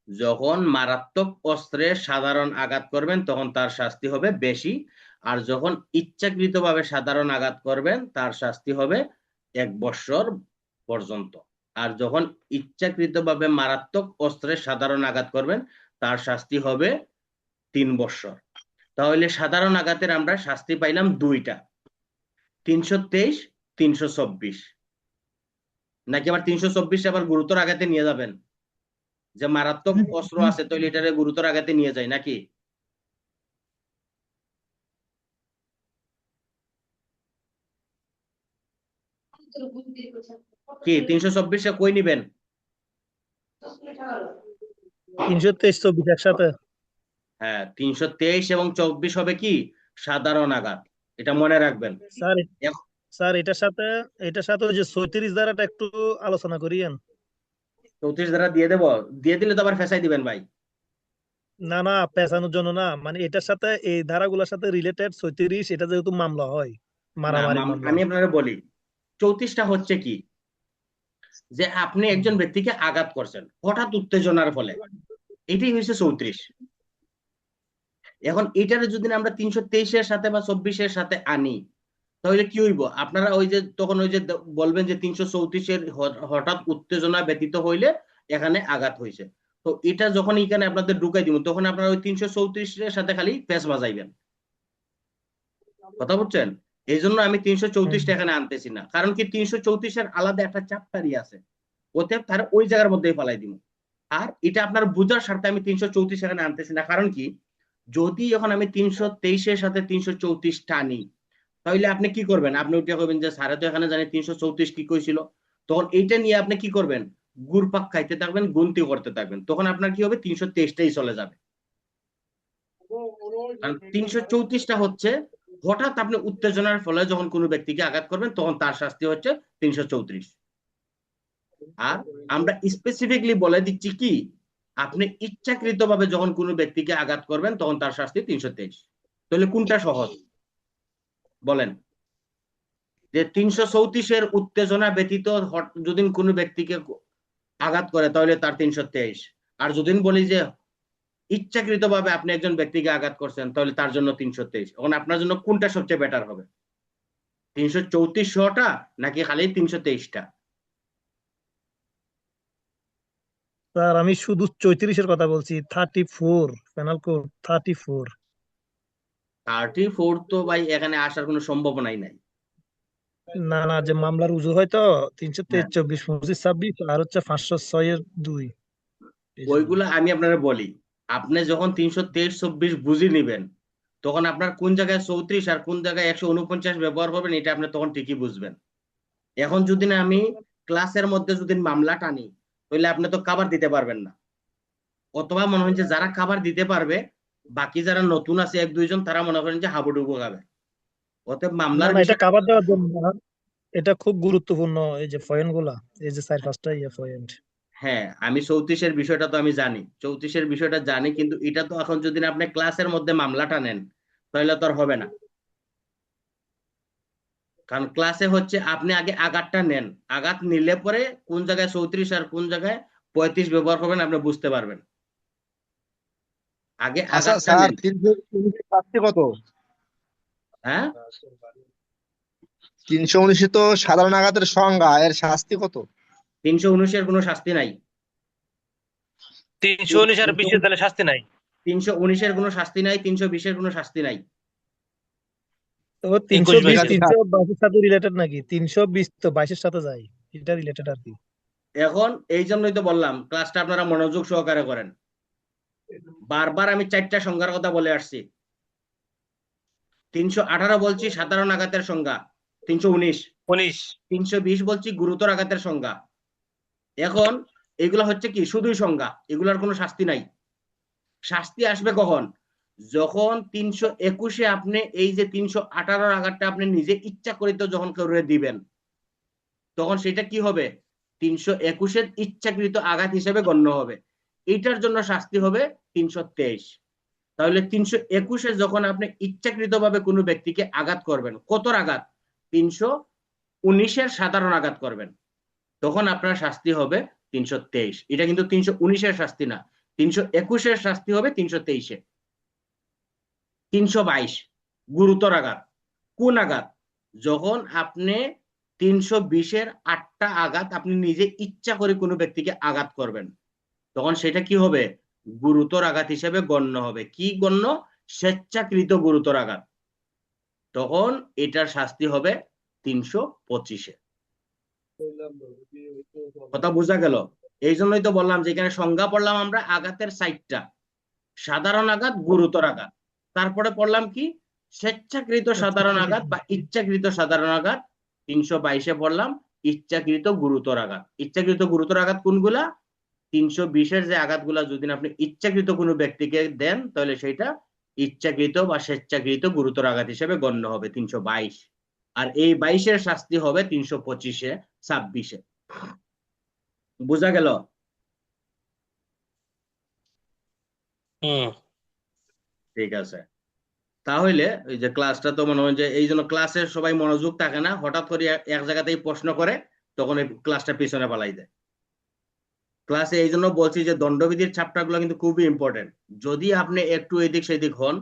[SPEAKER 1] যখন মারাত্মক অস্ত্রে সাধারণ আঘাত করবেন তখন তার শাস্তি হবে বেশি, আর যখন ইচ্ছাকৃতভাবে সাধারণ আঘাত করবেন তার শাস্তি হবে 1 বৎসর পর্যন্ত। আর যখন ইচ্ছাকৃতভাবে মারাত্মক অস্ত্রে সাধারণ আঘাত করবেন তার শাস্তি হবে 3 বৎসর। তাহলে সাধারণ আঘাতের আমরা শাস্তি পাইলাম দুইটা, 323, 324। নাকি আবার 324 আবার গুরুতর আঘাতে নিয়ে যাবেন, যে মারাত্মক অস্ত্র আছে তাহলে এটারে গুরুতর আঘাতে নিয়ে যায় নাকি? কি 324 কই নিবেন?
[SPEAKER 3] 323 24 একসাথে।
[SPEAKER 1] হ্যাঁ, 323 এবং 24 হবে কি সাধারণ আঘাত, এটা মনে রাখবেন।
[SPEAKER 3] স্যার
[SPEAKER 1] এখ-
[SPEAKER 3] স্যার এটার সাথে ওই যে 36 ধারাটা একটু আলোচনা করিয়েন।
[SPEAKER 1] 34 ধারা দিয়ে দেবো, দিয়ে দিলে তো আবার ফেসাই দিবেন ভাই।
[SPEAKER 3] না না, পেঁচানোর জন্য না, মানে এটার সাথে এই ধারাগুলোর সাথে রিলেটেড 36, এটা যেহেতু মামলা হয়,
[SPEAKER 1] না
[SPEAKER 3] মারামারি মামলা।
[SPEAKER 1] আমি আপনারা বলি, 34টা হচ্ছে কি, যে আপনি একজন ব্যক্তিকে আঘাত করছেন হঠাৎ উত্তেজনার ফলে, এটাই হয়েছে 34। এখন এটারে যদি আমরা 323-এর সাথে বা 24-এর সাথে আনি তাহলে কি হইব, আপনারা ওই যে তখন ওই যে বলবেন যে 334-এর হঠাৎ উত্তেজনা ব্যতীত হইলে এখানে আঘাত হয়েছে। তো এটা যখন এখানে আপনাদের ঢুকাই দিব তখন আপনারা ওই 334-এর সাথে খালি পেঁচ বাজাইবেন। কথা বুঝছেন? এই জন্য আমি 334টা এখানে আনতেছি না, কারণ কি 334-এর আলাদা একটা চ্যাপ্টারই আছে, ওতে তার ওই জায়গার মধ্যেই ফেলাই দিব। আর এটা আপনার বোঝার স্বার্থে আমি 334 এখানে আনতেছি না, কারণ কি যদি এখন আমি 323-এর সাথে 334 টানি তাহলে আপনি কি করবেন, আপনি ওইটা করবেন যে স্যারে তো এখানে জানি 334 কি কইছিল, তখন এইটা নিয়ে আপনি কি করবেন, ঘুরপাক খাইতে থাকবেন, গুনতি করতে থাকবেন, তখন আপনার কি হবে 323টাই চলে যাবে। কারণ 334টা হচ্ছে হঠাৎ আপনি উত্তেজনার ফলে যখন কোনো ব্যক্তিকে আঘাত করবেন তখন তার শাস্তি হচ্ছে 334। আর আমরা স্পেসিফিকলি বলে দিচ্ছি কি, আপনি ইচ্ছাকৃতভাবে যখন কোনো ব্যক্তিকে আঘাত করবেন তখন তার শাস্তি 323। তাহলে কোনটা সহজ বলেন, যে 334-এর উত্তেজনা ব্যতীত যদি কোনো ব্যক্তিকে আঘাত করে তাহলে তার 323, আর যদি বলি যে ইচ্ছাকৃতভাবে আপনি একজন ব্যক্তিকে আঘাত করছেন তাহলে তার জন্য 323। এখন আপনার জন্য কোনটা সবচেয়ে বেটার হবে, 334টা নাকি খালি 323টা?
[SPEAKER 3] স্যার আমি শুধু 34-এর কথা বলছি, 34 পেনাল কোড 34।
[SPEAKER 1] 34 তো ভাই এখানে আসার কোনো সম্ভাবনাই নাই।
[SPEAKER 3] না না, যে মামলা রুজু হয় তো 323,
[SPEAKER 1] হ্যাঁ,
[SPEAKER 3] 24, 25, 26, আর হচ্ছে 506-এর 2 এই জন্য।
[SPEAKER 1] ওইগুলো আমি আপনারা বলি, আপনি যখন 323-24 বুঝে নিবেন তখন আপনার কোন জায়গায় 34 আর কোন জায়গায় 149 ব্যবহার করবেন এটা আপনি তখন ঠিকই বুঝবেন। এখন যদি না আমি ক্লাসের মধ্যে যদি মামলা টানি তাহলে আপনি তো কাভার দিতে পারবেন না, অথবা মনে হয় যে যারা কাভার দিতে পারবে বাকি যারা নতুন আছে 1-2 জন তারা মনে করেন যে হাবুডুবু খাবে। অতএব
[SPEAKER 3] না
[SPEAKER 1] মামলার
[SPEAKER 3] না, এটা
[SPEAKER 1] বিষয়,
[SPEAKER 3] কাভার দেওয়ার জন্য না, এটা খুব গুরুত্বপূর্ণ, এই যে পয়েন্ট গুলা, এই যে 4-5টা পয়েন্ট।
[SPEAKER 1] হ্যাঁ আমি 34-এর বিষয়টা তো আমি জানি, 34-এর বিষয়টা জানি, কিন্তু এটা তো এখন যদি না আপনি ক্লাসের মধ্যে মামলাটা নেন তাহলে তো আর হবে না। কারণ ক্লাসে হচ্ছে আপনি আগে আঘাতটা নেন, আঘাত নিলে পরে কোন জায়গায় 34 আর কোন জায়গায় 35 ব্যবহার করবেন আপনি বুঝতে পারবেন, আগে
[SPEAKER 5] আচ্ছা
[SPEAKER 1] আঘাতটা
[SPEAKER 5] স্যার,
[SPEAKER 1] নেন।
[SPEAKER 5] 319 শাস্তি কত?
[SPEAKER 1] হ্যাঁ,
[SPEAKER 5] 319 তো সাধারণ আঘাতের সংজ্ঞা, এর শাস্তি কত?
[SPEAKER 1] 319-এর কোনো শাস্তি নাই।
[SPEAKER 2] 319 আর 20 তাহলে শাস্তি নাই।
[SPEAKER 1] 319-এর কোনো শাস্তি নাই, 320-এর কোনো শাস্তি নাই।
[SPEAKER 3] তো
[SPEAKER 2] 21
[SPEAKER 3] 320
[SPEAKER 2] 22
[SPEAKER 5] স্যার।
[SPEAKER 3] 322-এর সাথে রিলেটেড নাকি? 320 তো 22-এর সাথে যায়, এটা রিলেটেড আর কি।
[SPEAKER 1] এখন এই জন্যই তো বললাম ক্লাসটা আপনারা মনোযোগ সহকারে করেন, বারবার আমি 4টা সংজ্ঞার কথা বলে আসছি। 318 বলছি সাধারণ আঘাতের সংজ্ঞা, 319,
[SPEAKER 2] 19
[SPEAKER 1] 320 বলছি গুরুতর আঘাতের সংজ্ঞা। এখন এগুলা হচ্ছে কি শুধুই সংজ্ঞা, এগুলার কোনো শাস্তি নাই। শাস্তি আসবে কখন, যখন 321-এ আপনি এই যে 318-র আঘাতটা আপনি নিজে ইচ্ছা করিত যখন করে দিবেন তখন সেটা কি হবে, 321-এর ইচ্ছাকৃত আঘাত হিসেবে গণ্য হবে, এটার জন্য শাস্তি হবে 323। তাহলে 321-এ যখন আপনি ইচ্ছাকৃতভাবে কোনো ব্যক্তিকে আঘাত করবেন, কত আঘাত, 319-এর সাধারণ আঘাত করবেন, তখন আপনার শাস্তি হবে 323। এটা কিন্তু 319-এর শাস্তি না, 321-এর শাস্তি হবে 323-এ। 322 গুরুতর আঘাত। কোন আঘাত? যখন আপনি 320-এর 8টা আঘাত আপনি নিজে ইচ্ছা করে কোনো ব্যক্তিকে আঘাত করবেন, তখন সেটা কি হবে? গুরুতর আঘাত হিসেবে গণ্য হবে। কি গণ্য? স্বেচ্ছাকৃত গুরুতর আঘাত। তখন এটার শাস্তি হবে 325-এ। কথা বোঝা গেল? এই জন্যই তো বললাম যে এখানে সংজ্ঞা পড়লাম আমরা আঘাতের 4টা: সাধারণ আঘাত, গুরুতর আঘাত, তারপরে পড়লাম কি স্বেচ্ছাকৃত সাধারণ আঘাত বা ইচ্ছাকৃত সাধারণ আঘাত। 322-এ পড়লাম ইচ্ছাকৃত গুরুতর আঘাত। ইচ্ছাকৃত গুরুতর আঘাত কোনগুলা? 320-এর যে আঘাতগুলা যদি আপনি ইচ্ছাকৃত কোনো ব্যক্তিকে দেন তাহলে সেটা ইচ্ছাকৃত বা স্বেচ্ছাকৃত গুরুতর আঘাত হিসেবে গণ্য হবে 322। আর এই 22-এর শাস্তি হবে 325-এ, 26-এ। বোঝা গেল?
[SPEAKER 2] হুম।
[SPEAKER 1] ঠিক আছে। তাহলে ওই যে ক্লাসটা তো মনে হয় যে এই জন্য ক্লাসে সবাই মনোযোগ থাকে না, হঠাৎ করে এক জায়গাতেই প্রশ্ন করে, তখন এই ক্লাসটা পিছনে পালাই দেয়। ক্লাসে এই জন্য বলছি যে দণ্ডবিধির চ্যাপ্টারগুলো কিন্তু খুবই ইম্পর্টেন্ট। যদি আপনি একটু এদিক সেদিক হন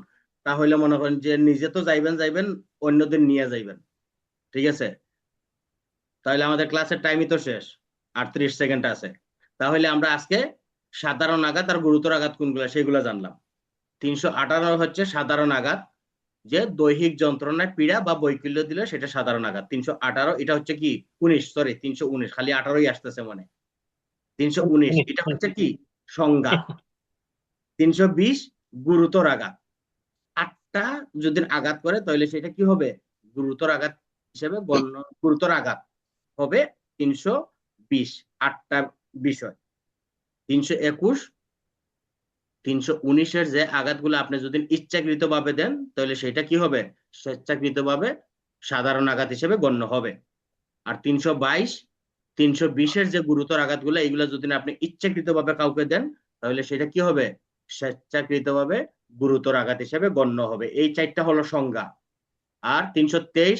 [SPEAKER 1] তাহলে মনে করেন যে নিজে তো যাইবেন, অন্যদের নিয়ে যাইবেন। ঠিক আছে? তাহলে আমাদের ক্লাসের টাইমই তো শেষ, 38 সেকেন্ড আছে। তাহলে আমরা আজকে সাধারণ আঘাত আর গুরুতর আঘাত কোনগুলো সেগুলো জানলাম। 318 হচ্ছে সাধারণ আঘাত, যে দৈহিক যন্ত্রণায় পীড়া বা বৈকল্য দিলে সেটা সাধারণ আঘাত। 318 এটা হচ্ছে কি 319, খালি 18ই আসতেছে মনে। 319 এটা হচ্ছে কি সংজ্ঞা। 320 গুরুতর আঘাত। 8টা যদি আঘাত করে তাহলে সেটা কি হবে? গুরুতর আঘাত হিসেবে গণ্য। গুরুতর আঘাত হবে 320, 8টা বিষয়। 321, 319-এর যে আঘাতগুলো আপনি যদি ইচ্ছাকৃত ভাবে দেন তাহলে সেটা কি হবে? স্বেচ্ছাকৃত ভাবে সাধারণ আঘাত হিসেবে গণ্য হবে। আর 322, 320-এর যে গুরুতর আঘাতগুলো এইগুলো যদি আপনি ইচ্ছাকৃত ভাবে কাউকে দেন তাহলে সেটা কি হবে? স্বেচ্ছাকৃত ভাবে গুরুতর আঘাত হিসেবে গণ্য হবে। এই 4টা হলো সংজ্ঞা। আর 323